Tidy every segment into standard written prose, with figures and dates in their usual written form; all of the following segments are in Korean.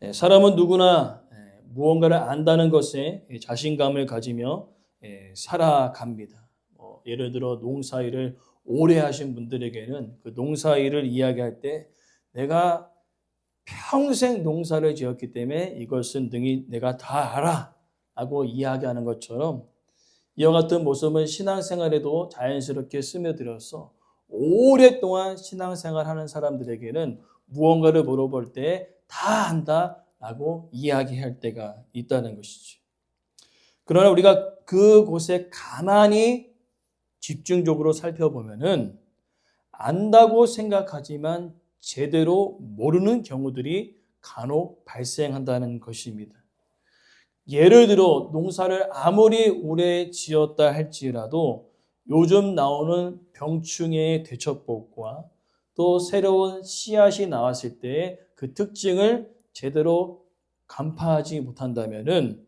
사람은 누구나 무언가를 안다는 것에 자신감을 가지며 살아갑니다. 예를 들어 농사일을 오래 하신 분들에게는 그 농사일을 이야기할 때 내가 평생 농사를 지었기 때문에 이것은 능히 내가 다 알아 라고 이야기하는 것처럼 이와 같은 모습은 신앙생활에도 자연스럽게 스며들어서 오랫동안 신앙생활하는 사람들에게는 무언가를 물어볼 때 다 안다라고 이야기할 때가 있다는 것이죠. 그러나 우리가 그곳에 가만히 집중적으로 살펴보면은 안다고 생각하지만 제대로 모르는 경우들이 간혹 발생한다는 것입니다. 예를 들어 농사를 아무리 오래 지었다 할지라도 요즘 나오는 병충해의 대처법과 또 새로운 씨앗이 나왔을 때 그 특징을 제대로 간파하지 못한다면은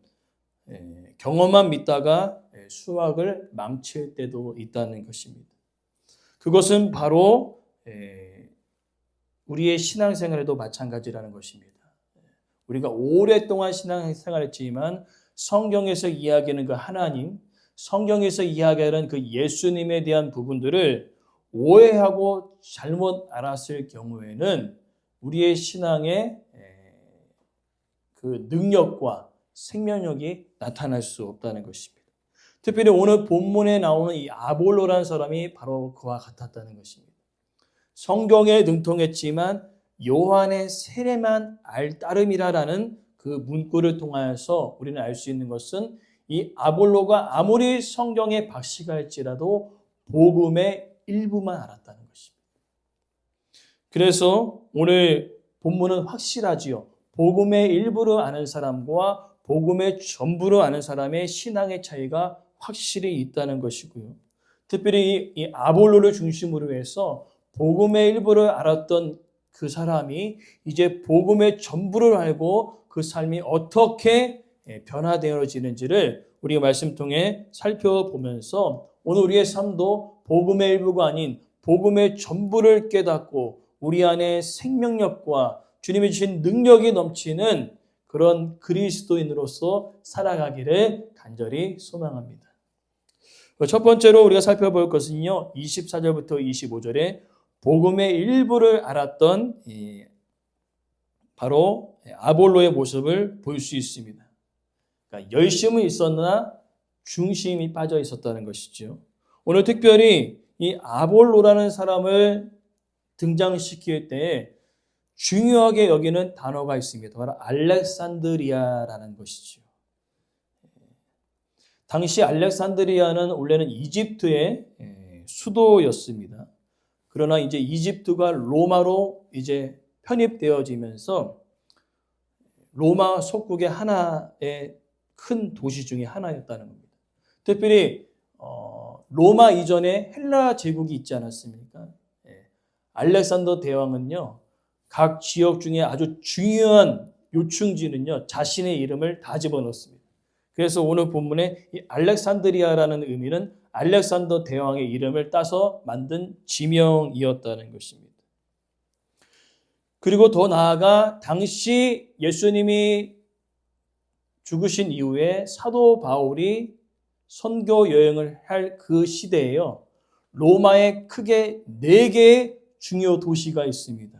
경험만 믿다가 수확을 망칠 때도 있다는 것입니다. 그것은 바로 우리의 신앙생활에도 마찬가지라는 것입니다. 우리가 오랫동안 신앙생활했지만 성경에서 이야기하는 그 하나님, 성경에서 이야기하는 그 예수님에 대한 부분들을 오해하고 잘못 알았을 경우에는 우리의 신앙의 그 능력과 생명력이 나타날 수 없다는 것입니다. 특별히 오늘 본문에 나오는 이 아볼로라는 사람이 바로 그와 같았다는 것입니다. 성경에 능통했지만 요한의 세례만 알 따름이라라는 그 문구를 통하여서 우리는 알 수 있는 것은 이 아볼로가 아무리 성경에 박시가 할지라도 복음의 일부만 알았다는 것입니다. 그래서 오늘 본문은 확실하지요. 복음의 일부를 아는 사람과 복음의 전부를 아는 사람의 신앙의 차이가 확실히 있다는 것이고요. 특별히 이 아볼로를 중심으로 해서 복음의 일부를 알았던 그 사람이 이제 복음의 전부를 알고 그 삶이 어떻게 변화되어지는지를 우리가 말씀 통해 살펴보면서 오늘 우리의 삶도 복음의 일부가 아닌 복음의 전부를 깨닫고 우리 안에 생명력과 주님이 주신 능력이 넘치는 그런 그리스도인으로서 살아가기를 간절히 소망합니다. 첫 번째로 우리가 살펴볼 것은요, 24절부터 25절에 복음의 일부를 알았던 바로 아볼로의 모습을 볼 수 있습니다. 그러니까 열심은 있었으나 중심이 빠져 있었다는 것이죠. 오늘 특별히 이 아볼로라는 사람을 등장시킬 때 중요하게 여기는 단어가 있습니다. 바로 알렉산드리아라는 것이죠. 당시 알렉산드리아는 원래는 이집트의 수도였습니다. 그러나 이제 이집트가 로마로 이제 편입되어지면서 로마 속국의 하나의 큰 도시 중에 하나였다는 겁니다. 특별히 로마 이전에 헬라 제국이 있지 않았습니까? 알렉산더 대왕은요, 각 지역 중에 아주 중요한 요충지는요, 자신의 이름을 다 집어넣습니다. 그래서 오늘 본문에 이 알렉산드리아라는 의미는 알렉산더 대왕의 이름을 따서 만든 지명이었다는 것입니다. 그리고 더 나아가 당시 예수님이 죽으신 이후에 사도 바울이 선교 여행을 할 그 시대에요, 로마에 크게 4개의 중요 도시가 있습니다.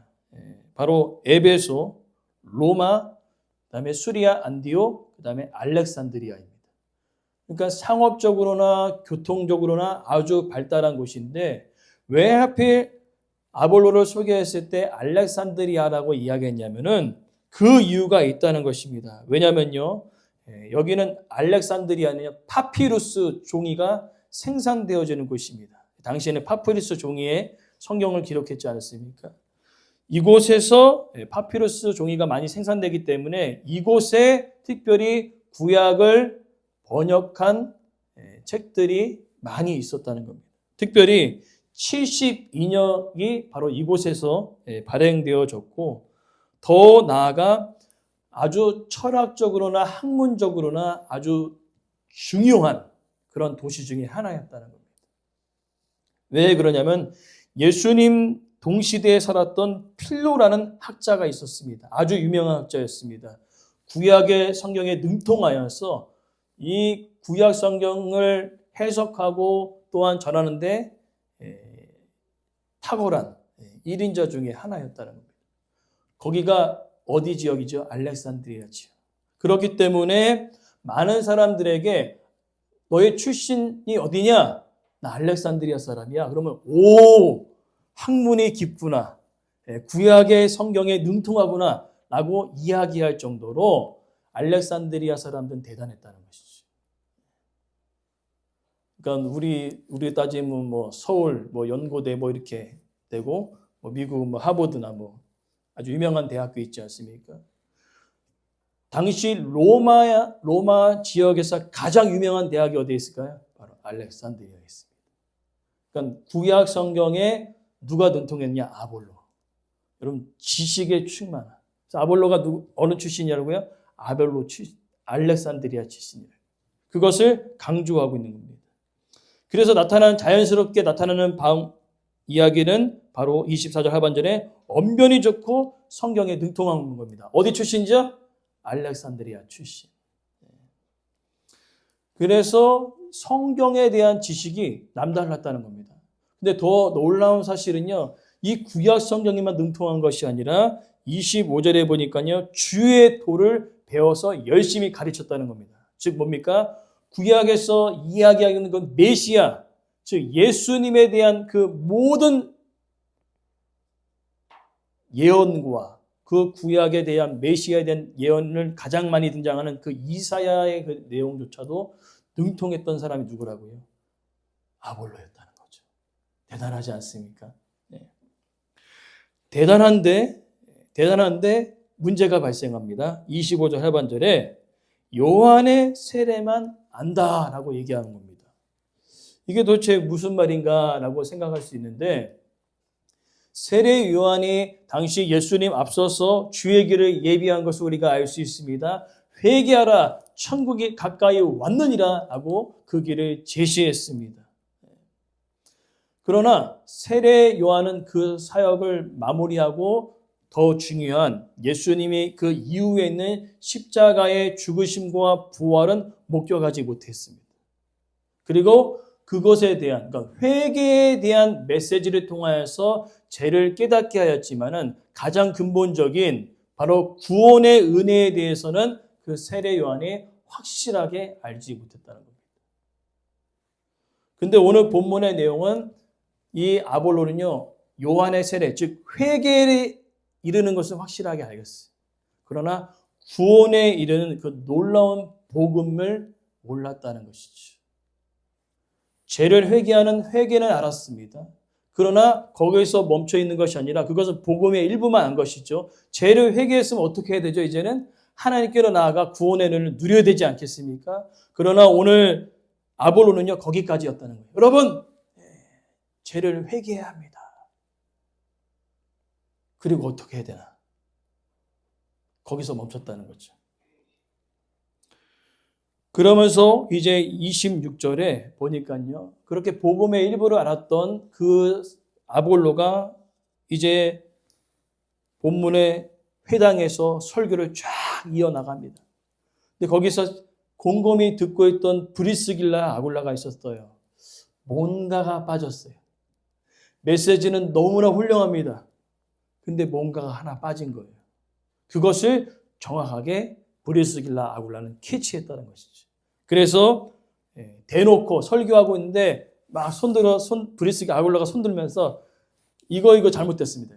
바로 에베소, 로마, 그다음에 수리아, 안디옥, 그다음에 알렉산드리아입니다. 그러니까 상업적으로나 교통적으로나 아주 발달한 곳인데 왜 하필 아볼로를 소개했을 때 알렉산드리아라고 이야기했냐면은 그 이유가 있다는 것입니다. 왜냐면요, 여기는 알렉산드리아는 파피루스 종이가 생산되어지는 곳입니다. 당시에는 파피루스 종이에 성경을 기록했지 않았습니까? 이곳에서 파피루스 종이가 많이 생산되기 때문에 이곳에 특별히 구약을 번역한 책들이 많이 있었다는 겁니다. 특별히 72년이 바로 이곳에서 발행되어졌고, 더 나아가 아주 철학적으로나 학문적으로나 아주 중요한 그런 도시 중에 하나였다는 겁니다. 왜 그러냐면 예수님 동시대에 살았던 필로라는 학자가 있었습니다. 아주 유명한 학자였습니다. 구약의 성경에 능통하여서 이 구약 성경을 해석하고 또한 전하는데 탁월한 1인자 중에 하나였다는 겁니다. 거기가 어디 지역이죠? 알렉산드리아 지역. 그렇기 때문에 많은 사람들에게 너의 출신이 어디냐? 나 알렉산드리아 사람이야. 그러면 오, 학문이 깊구나. 구약의 성경에 능통하구나 라고 이야기할 정도로 알렉산드리아 사람들은 대단했다는 것이죠. 그러니까 우리 따지면 뭐 서울, 뭐 연고대 뭐 이렇게 되고 뭐 미국 뭐 하버드나 뭐 아주 유명한 대학교 있지 않습니까? 당시 로마 지역에서 가장 유명한 대학이 어디에 있을까요? 바로 알렉산드리아에 있습니다. 그러니까 구약 성경에 누가 능통했냐? 아볼로. 여러분 지식에 충만한. 아볼로가 어느 출신이라고요? 알렉산드리아 출신이에요. 그것을 강조하고 있는 겁니다. 그래서 자연스럽게 나타나는 이야기는 바로 24절 하반절에 언변이 좋고 성경에 능통한 겁니다. 어디 출신이죠? 알렉산드리아 출신. 그래서 성경에 대한 지식이 남달랐다는 겁니다. 근데 더 놀라운 사실은요, 이 구약 성경에만 능통한 것이 아니라 25절에 보니까요, 주의 도를 배워서 열심히 가르쳤다는 겁니다. 즉 뭡니까? 구약에서 이야기하는 건 메시아, 즉 예수님에 대한 그 모든 예언과 그 구약에 대한 메시아에 대한 예언을 가장 많이 등장하는 그 이사야의 그 내용조차도 능통했던 사람이 누구라고요? 아볼로였다는 거죠. 대단하지 않습니까? 네. 대단한데 문제가 발생합니다. 25절 하반절에 요한의 세례만 안다라고 얘기하는 겁니다. 이게 도대체 무슨 말인가라고 생각할 수 있는데, 세례 요한이 당시 예수님 앞서서 주의 길을 예비한 것을 우리가 알 수 있습니다. 회개하라, 천국이 가까이 왔느니라 하고 그 길을 제시했습니다. 그러나 세례 요한은 그 사역을 마무리하고 더 중요한 예수님이 그 이후에 있는 십자가의 죽으심과 부활은 목격하지 못했습니다. 그리고 그것에 대한, 그러니까 회개에 대한 메시지를 통하여서 죄를 깨닫게 하였지만은 가장 근본적인 바로 구원의 은혜에 대해서는 그 세례 요한이 확실하게 알지 못했다는 겁니다. 근데 오늘 본문의 내용은 이 아볼로는요, 요한의 세례, 즉 회개에 이르는 것을 확실하게 알겠어요. 그러나 구원에 이르는 그 놀라운 복음을 몰랐다는 것이죠. 죄를 회개하는 회개는 알았습니다. 그러나 거기서 멈춰 있는 것이 아니라 그것은 복음의 일부만 안 것이죠. 죄를 회개했으면 어떻게 해야 되죠? 이제는 하나님께로 나아가 구원의 은혜를 누려야 되지 않겠습니까? 그러나 오늘 아볼로는요, 거기까지였다는 거예요. 여러분, 죄를 회개해야 합니다. 그리고 어떻게 해야 되나? 거기서 멈췄다는 거죠. 그러면서 이제 26절에 보니까요, 그렇게 복음의 일부를 알았던 그 아볼로가 이제 본문의 회당에서 설교를 쫙 이어나갑니다. 근데 거기서 곰곰이 듣고 있던 브리스길라 아굴라가 있었어요. 뭔가가 빠졌어요. 메시지는 너무나 훌륭합니다. 근데 뭔가가 하나 빠진 거예요. 그것을 정확하게 브리스길라 아굴라는 캐치했다는 것이죠. 그래서 대놓고 설교하고 있는데 막 브리스길라 아굴라가 손들면서 이거 잘못됐습니다.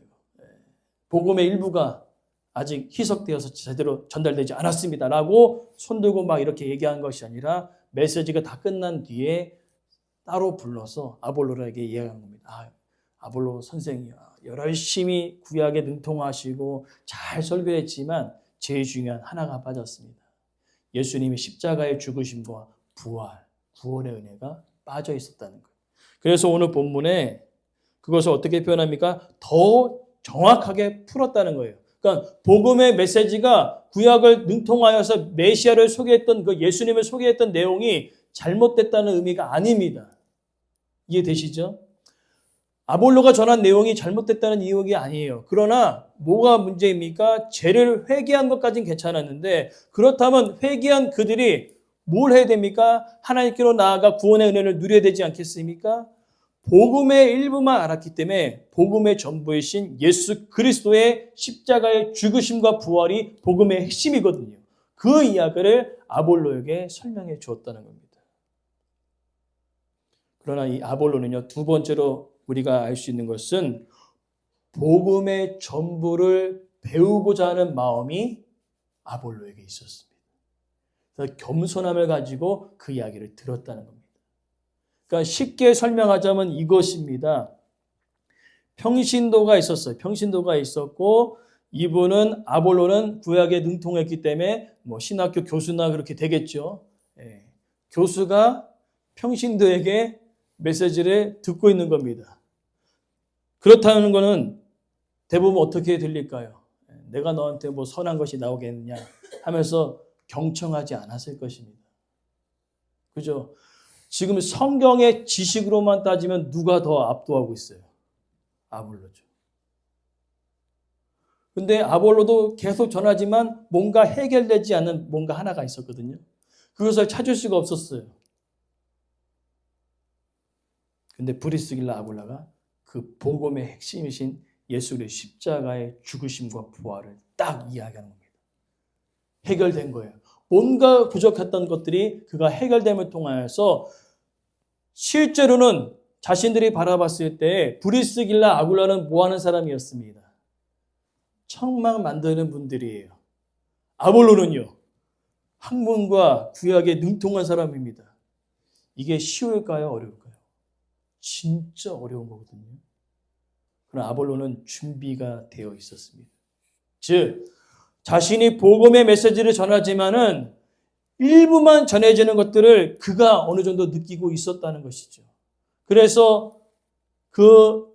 복음의 일부가 아직 희석되어서 제대로 전달되지 않았습니다. 라고 손들고 막 이렇게 얘기한 것이 아니라 메시지가 다 끝난 뒤에 따로 불러서 아볼로에게 이야기한 겁니다. 아볼로 선생이야. 열심히 구약에 능통하시고 잘 설교했지만 제일 중요한 하나가 빠졌습니다. 예수님이 십자가의 죽으심과 구원의 은혜가 빠져 있었다는 거예요. 그래서 오늘 본문에 그것을 어떻게 표현합니까? 더 정확하게 풀었다는 거예요. 그러니까 복음의 메시지가 구약을 능통하여서 메시아를 소개했던 그 예수님을 소개했던 내용이 잘못됐다는 의미가 아닙니다. 이해되시죠? 아볼로가 전한 내용이 잘못됐다는 이유가 아니에요. 그러나 뭐가 문제입니까? 죄를 회개한 것까지는 괜찮았는데 그렇다면 회개한 그들이 뭘 해야 됩니까? 하나님께로 나아가 구원의 은혜를 누려야 되지 않겠습니까? 복음의 일부만 알았기 때문에 복음의 전부이신 예수 그리스도의 십자가의 죽으심과 부활이 복음의 핵심이거든요. 그 이야기를 아볼로에게 설명해 주었다는 겁니다. 그러나 이 아볼로는요, 두 번째로 우리가 알 수 있는 것은 복음의 전부를 배우고자 하는 마음이 아볼로에게 있었습니다. 그래서 겸손함을 가지고 그 이야기를 들었다는 겁니다. 그러니까 쉽게 설명하자면 이것입니다. 평신도가 있었어요. 평신도가 있었고 이분은 아볼로는 구약에 능통했기 때문에 뭐 신학교 교수나 그렇게 되겠죠. 예. 교수가 평신도에게 메시지를 듣고 있는 겁니다. 그렇다는 것은 대부분 어떻게 들릴까요? 내가 너한테 뭐 선한 것이 나오겠느냐 하면서 경청하지 않았을 것입니다. 그죠? 지금 성경의 지식으로만 따지면 누가 더 압도하고 있어요? 아볼로죠. 근데 아볼로도 계속 전하지만 뭔가 해결되지 않는 뭔가 하나가 있었거든요. 그것을 찾을 수가 없었어요. 근데 브리스길라 아굴라가 그 복음의 핵심이신 예수 그리스도의 십자가의 죽으심과 부활을 딱 이야기하는 겁니다. 해결된 거예요. 뭔가 부족했던 것들이 그가 해결됨을 통하여서 실제로는 자신들이 바라봤을 때 브리스길라 아굴라는 뭐하는 사람이었습니다. 청막 만드는 분들이에요. 아볼로는요. 학문과 구약에 능통한 사람입니다. 이게 쉬울까요? 어려울까요? 진짜 어려운 거거든요. 그러나 아볼로는 준비가 되어 있었습니다. 즉 자신이 복음의 메시지를 전하지만은 일부만 전해지는 것들을 그가 어느 정도 느끼고 있었다는 것이죠. 그래서 그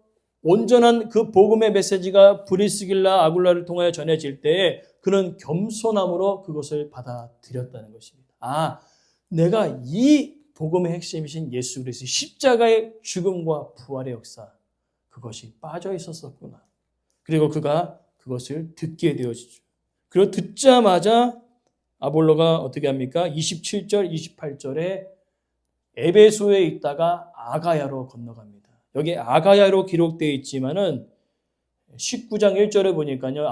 온전한 그 복음의 메시지가 브리스길라 아굴라를 통하여 전해질 때에 그는 겸손함으로 그것을 받아들였다는 것입니다. 아, 내가 이 복음의 핵심이신 예수 그리스도의 십자가의 죽음과 부활의 역사 그것이 빠져 있었었구나. 그리고 그가 그것을 듣게 되어지죠. 그리고 듣자마자 아볼로가 어떻게 합니까? 27절, 28절에 에베소에 있다가 아가야로 건너갑니다. 여기 아가야로 기록되어 있지만은 19장 1절에 보니까요.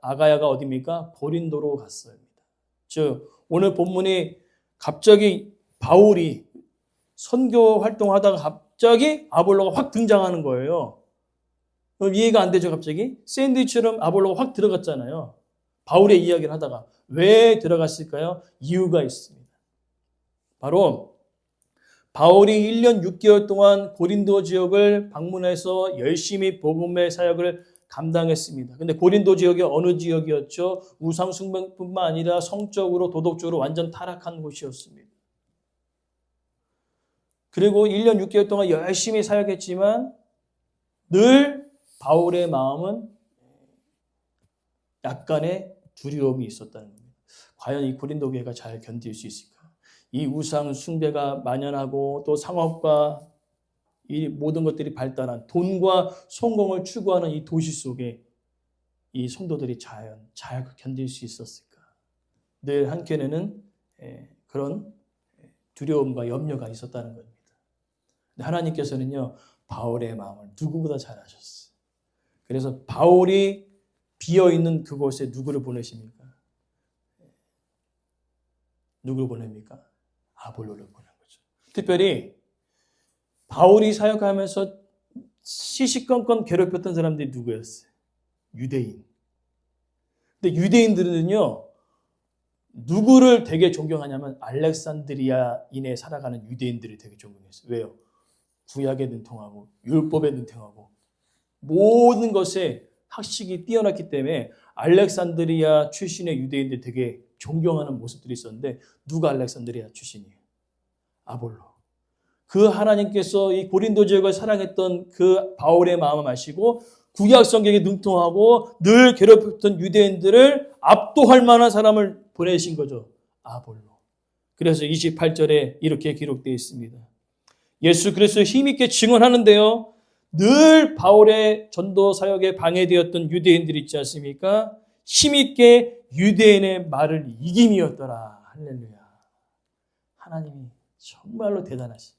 아가야가 어디입니까? 고린도로 갔어요. 즉 오늘 본문이 갑자기 바울이 선교 활동하다가 갑자기 아볼로가 확 등장하는 거예요. 이해가 안 되죠, 갑자기? 샌드위치처럼 아볼로가 확 들어갔잖아요. 바울의 이야기를 하다가. 왜 들어갔을까요? 이유가 있습니다. 바로 바울이 1년 6개월 동안 고린도 지역을 방문해서 열심히 복음의 사역을 감당했습니다. 근데 고린도 지역이 어느 지역이었죠? 우상 숭배뿐만 아니라 성적으로 도덕적으로 완전 타락한 곳이었습니다. 그리고 1년 6개월 동안 열심히 사역했지만 늘 바울의 마음은 약간의 두려움이 있었다는 겁니다. 과연 이 고린도 교회가 잘 견딜 수 있을까? 이 우상 숭배가 만연하고 또 상업과 이 모든 것들이 발달한 돈과 성공을 추구하는 이 도시 속에 이 성도들이 잘 견딜 수 있었을까? 늘 한켠에는 그런 두려움과 염려가 있었다는 겁니다. 근데 하나님께서는요, 바울의 마음을 누구보다 잘 아셨어요. 그래서 바울이 비어있는 그곳에 누구를 보내십니까? 누구를 보냅니까? 아볼로를 보낸 거죠. 특별히 바울이 사역하면서 시시건건 괴롭혔던 사람들이 누구였어요? 유대인. 근데 유대인들은요, 누구를 되게 존경하냐면 알렉산드리아인에 살아가는 유대인들을 되게 존경했어요. 왜요? 구약에 능통하고 율법에 능통하고 모든 것에 학식이 뛰어났기 때문에 알렉산드리아 출신의 유대인들 되게 존경하는 모습들이 있었는데 누가 알렉산드리아 출신이에요? 아볼로. 그 하나님께서 이 고린도 지역을 사랑했던 그 바울의 마음을 아시고 구약 성경에 능통하고 늘 괴롭혔던 유대인들을 압도할 만한 사람을 보내신 거죠. 아볼로. 그래서 28절에 이렇게 기록되어 있습니다. 예수 그리스도 힘있게 증언하는데요. 늘 바울의 전도 사역에 방해되었던 유대인들이 있지 않습니까? 힘있게 유대인의 말을 이김이었더라. 할렐루야. 하나님이 정말로 대단하시.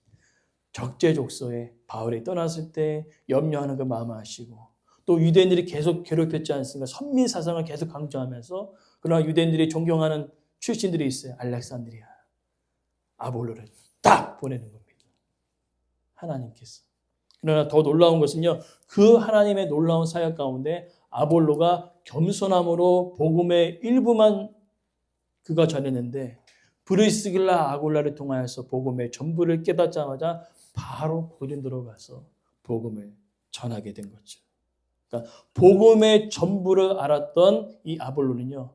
적재적소에 바울이 떠났을 때 염려하는 그 마음을 아시고, 또 유대인들이 계속 괴롭혔지 않습니까? 선민 사상을 계속 강조하면서, 그러나 유대인들이 존경하는 출신들이 있어요. 알렉산드리아, 아볼로를 딱 보내는 겁니다. 하나님께서. 그러나 더 놀라운 것은요, 그 하나님의 놀라운 사역 가운데 아볼로가 겸손함으로 복음의 일부만 그가 전했는데, 브리스길라 아굴라를 통하여서 복음의 전부를 깨닫자마자 바로 고린도로 가서 복음을 전하게 된 거죠. 그러니까 복음의 전부를 알았던 이 아볼로는요,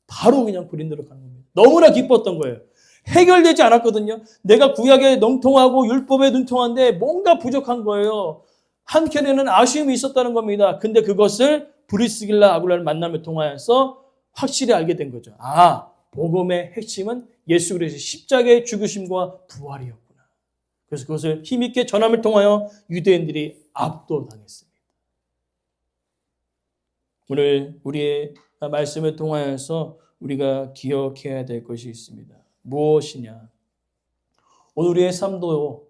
바로 그냥 고린도로 가는 겁니다. 너무나 기뻤던 거예요. 해결되지 않았거든요. 내가 구약에 능통하고 율법에 능통한데 뭔가 부족한 거예요. 한켠에는 아쉬움이 있었다는 겁니다. 근데 그것을 브리스길라 아굴라를 만남을 통하여서 확실히 알게 된 거죠. 아, 복음의 핵심은 예수 그리스도의 십자가의 죽으심과 부활이었구나. 그래서 그것을 힘있게 전함을 통하여 유대인들이 압도당했습니다. 오늘 우리의 말씀을 통하여서 우리가 기억해야 될 것이 있습니다. 무엇이냐? 오늘 우리의 삶도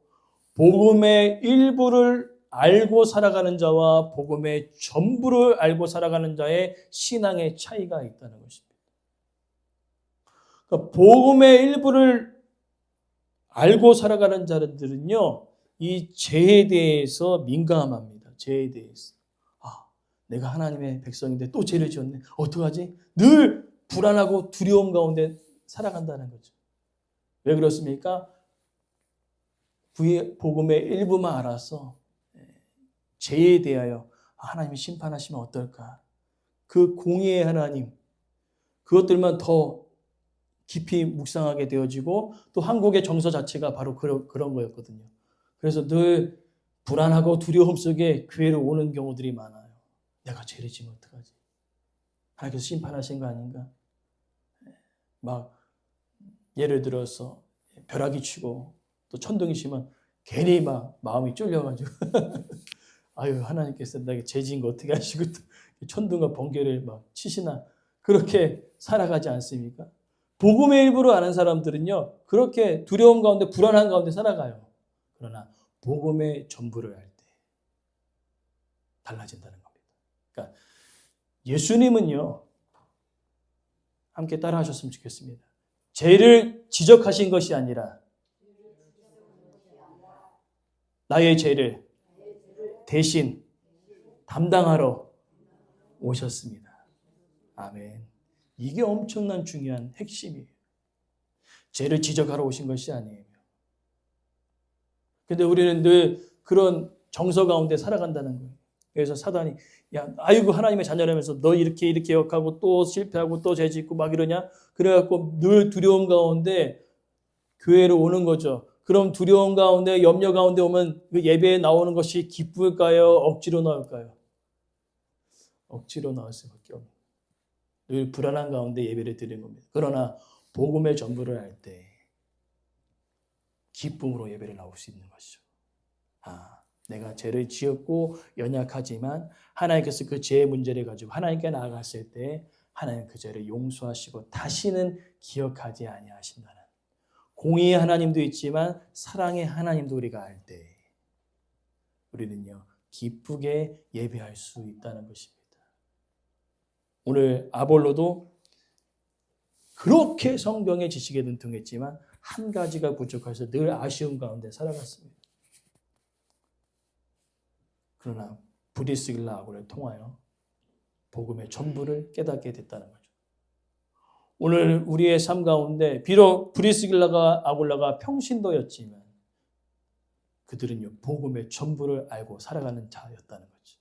복음의 일부를 알고 살아가는 자와 복음의 전부를 알고 살아가는 자의 신앙의 차이가 있다는 것입니다. 그러니까 복음의 일부를 알고 살아가는 자들은요, 이 죄에 대해서 민감합니다. 죄에 대해서. 아, 내가 하나님의 백성인데 또 죄를 지었네. 어떡하지? 늘 불안하고 두려움 가운데 살아간다는 거죠. 왜 그렇습니까? 복음의 일부만 알아서 죄에 대하여 하나님이 심판하시면 어떨까? 그 공의의 하나님, 그것들만 더 깊이 묵상하게 되어지고, 또 한국의 정서 자체가 바로 그런 거였거든요. 그래서 늘 불안하고 두려움 속에 교회로 오는 경우들이 많아요. 내가 죄를 지면 어떡하지? 하나님께서 심판하신 거 아닌가? 막 예를 들어서 벼락이 치고 또 천둥이 치면 괜히 막 마음이 쫄려가지고 아유, 하나님께서 나에게 죄 지은 거 어떻게 하시고 또 천둥과 번개를 막 치시나, 그렇게 살아가지 않습니까? 복음의 일부를 아는 사람들은요, 그렇게 두려움 가운데 불안한 가운데 살아가요. 그러나 복음의 전부를 알 때 달라진다는 겁니다. 그러니까 예수님은요, 함께 따라 하셨으면 좋겠습니다. 죄를 지적하신 것이 아니라 나의 죄를 대신 담당하러 오셨습니다. 아멘. 이게 엄청난 중요한 핵심이에요. 죄를 지적하러 오신 것이 아니에요. 근데 우리는 늘 그런 정서 가운데 살아간다는 거예요. 그래서 사단이, 야, 아이고, 하나님의 자녀라면서 너 이렇게 역하고 또 실패하고 또 죄 짓고 막 이러냐? 그래갖고 늘 두려움 가운데 교회로 오는 거죠. 그럼 두려움 가운데, 염려 가운데 오면 그 예배에 나오는 것이 기쁠까요? 억지로 나올까요? 억지로 나올 수밖에 없는. 늘 불안한 가운데 예배를 드리는 겁니다. 그러나 복음의 전부를 알 때 기쁨으로 예배를 나올 수 있는 것이죠. 아, 내가 죄를 지었고 연약하지만 하나님께서 그 죄의 문제를 가지고 하나님께 나아갔을 때 하나님 그 죄를 용서하시고 다시는 기억하지 아니하신다는, 공의의 하나님도 있지만 사랑의 하나님도 우리가 알 때 우리는요, 기쁘게 예배할 수 있다는 것입니다. 오늘 아볼로도 그렇게 성경의 지식에 능통했지만 한 가지가 부족해서 늘 아쉬움 가운데 살아갔습니다. 그러나 브리스길라 아굴라를 통하여 복음의 전부를 깨닫게 됐다는 거죠. 오늘 우리의 삶 가운데 비록 브리스길라가 아굴라가 평신도였지만 그들은요, 복음의 전부를 알고 살아가는 자였다는 거죠.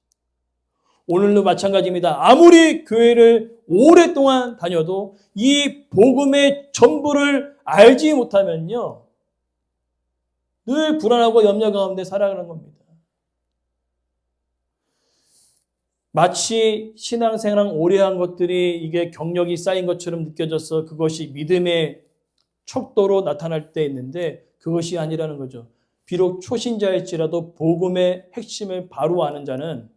오늘도 마찬가지입니다. 아무리 교회를 오랫동안 다녀도 이 복음의 전부를 알지 못하면요, 늘 불안하고 염려 가운데 살아가는 겁니다. 마치 신앙생활 오래 한 것들이 이게 경력이 쌓인 것처럼 느껴져서 그것이 믿음의 척도로 나타날 때 있는데 그것이 아니라는 거죠. 비록 초신자일지라도 복음의 핵심을 바로 아는 자는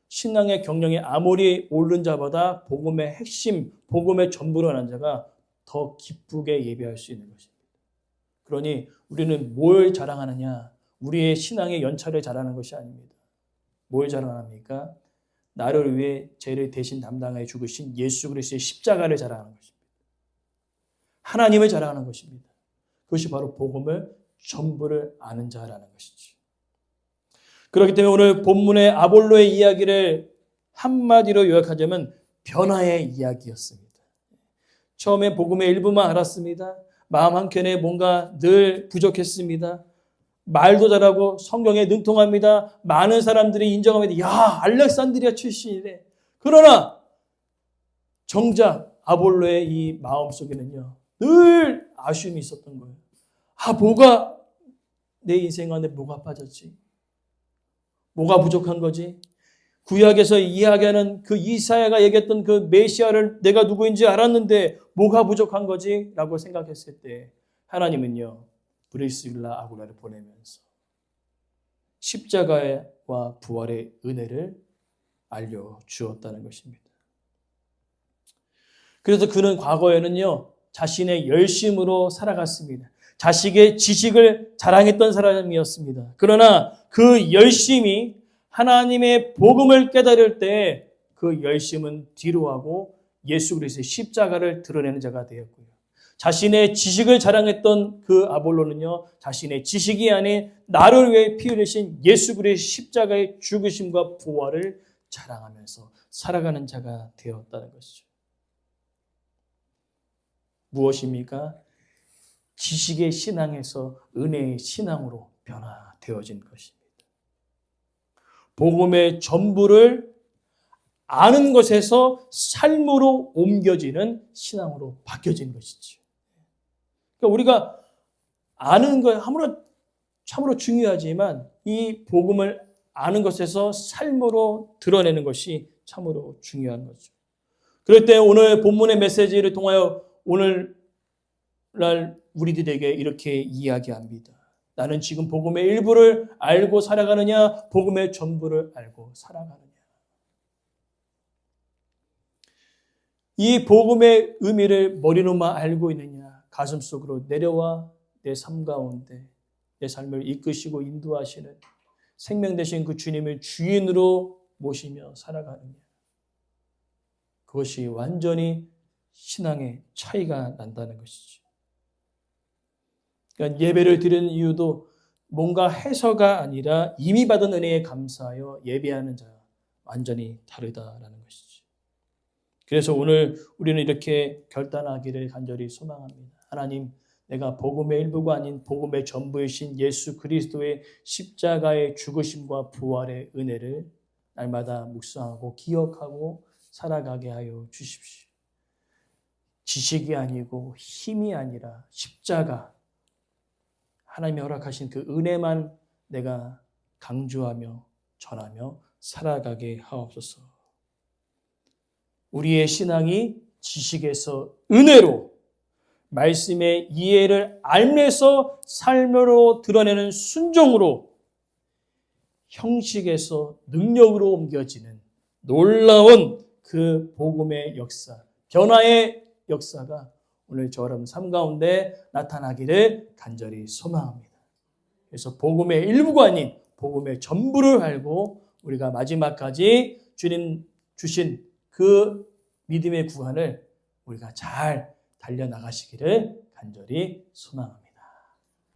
신앙의 경영이 아무리 옳은 자보다 복음의 핵심, 복음의 전부를 아는 자가 더 기쁘게 예배할 수 있는 것입니다. 그러니 우리는 뭘 자랑하느냐? 우리의 신앙의 연차를 자랑하는 것이 아닙니다. 뭘 자랑합니까? 나를 위해 죄를 대신 담당하여 죽으신 예수 그리스도의 십자가를 자랑하는 것입니다. 하나님을 자랑하는 것입니다. 그것이 바로 복음을 전부를 아는 자라는 것이죠. 그렇기 때문에 오늘 본문의 아볼로의 이야기를 한마디로 요약하자면 변화의 이야기였습니다. 처음에 복음의 일부만 알았습니다. 마음 한켠에 뭔가 늘 부족했습니다. 말도 잘하고 성경에 능통합니다. 많은 사람들이 인정합니다. 야, 알렉산드리아 출신이래. 그러나 정작 아볼로의 이 마음속에는요, 늘 아쉬움이 있었던 거예요. 뭐가 내 인생 안에 뭐가 빠졌지? 뭐가 부족한 거지? 구약에서 이야기하는 그 이사야가 얘기했던 그 메시아를 내가 누구인지 알았는데 뭐가 부족한 거지? 라고 생각했을 때 하나님은요, 브리스길라 아굴라를 보내면서 십자가와 부활의 은혜를 알려주었다는 것입니다. 그래서 그는 과거에는요, 자신의 열심으로 살아갔습니다. 자식의 지식을 자랑했던 사람이었습니다. 그러나 그 열심이 하나님의 복음을 깨달을 때 그 열심은 뒤로 하고 예수 그리스도의 십자가를 드러내는 자가 되었고요. 자신의 지식을 자랑했던 그 아볼로는요, 자신의 지식이 아닌 나를 위해 피 흘리신 예수 그리스도의 십자가의 죽으심과 부활을 자랑하면서 살아가는 자가 되었다는 것이죠. 무엇입니까? 지식의 신앙에서 은혜의 신앙으로 변화되어진 것입니다. 복음의 전부를 아는 것에서 삶으로 옮겨지는 신앙으로 바뀌어진 것이죠. 그러니까 우리가 아는 것 참으로 중요하지만 이 복음을 아는 것에서 삶으로 드러내는 것이 참으로 중요한 거죠. 그럴 때 오늘 본문의 메시지를 통하여 오늘날 우리들에게 이렇게 이야기합니다. 나는 지금 복음의 일부를 알고 살아가느냐, 복음의 전부를 알고 살아가느냐. 이 복음의 의미를 머리로만 알고 있느냐, 가슴속으로 내려와 내 삶 가운데 내 삶을 이끄시고 인도하시는 생명 되신 그 주님을 주인으로 모시며 살아가느냐. 그것이 완전히 신앙의 차이가 난다는 것이죠. 그러니까 예배를 드리는 이유도 뭔가 해서가 아니라 이미 받은 은혜에 감사하여 예배하는 자 완전히 다르다라는 것이죠. 그래서 오늘 우리는 이렇게 결단하기를 간절히 소망합니다. 하나님, 내가 복음의 일부가 아닌 복음의 전부이신 예수 그리스도의 십자가의 죽으심과 부활의 은혜를 날마다 묵상하고 기억하고 살아가게 하여 주십시오. 지식이 아니고 힘이 아니라 십자가, 하나님이 허락하신 그 은혜만 내가 강조하며 전하며 살아가게 하옵소서. 우리의 신앙이 지식에서 은혜로, 말씀의 이해를 알면서 삶으로 드러내는 순종으로, 형식에서 능력으로 옮겨지는 놀라운 그 복음의 역사, 변화의 역사가 오늘 저 여러분 삶 가운데 나타나기를 간절히 소망합니다. 그래서 복음의 일부가 아닌 복음의 전부를 알고 우리가 마지막까지 주님 주신 그 믿음의 구간을 우리가 잘 달려나가시기를 간절히 소망합니다.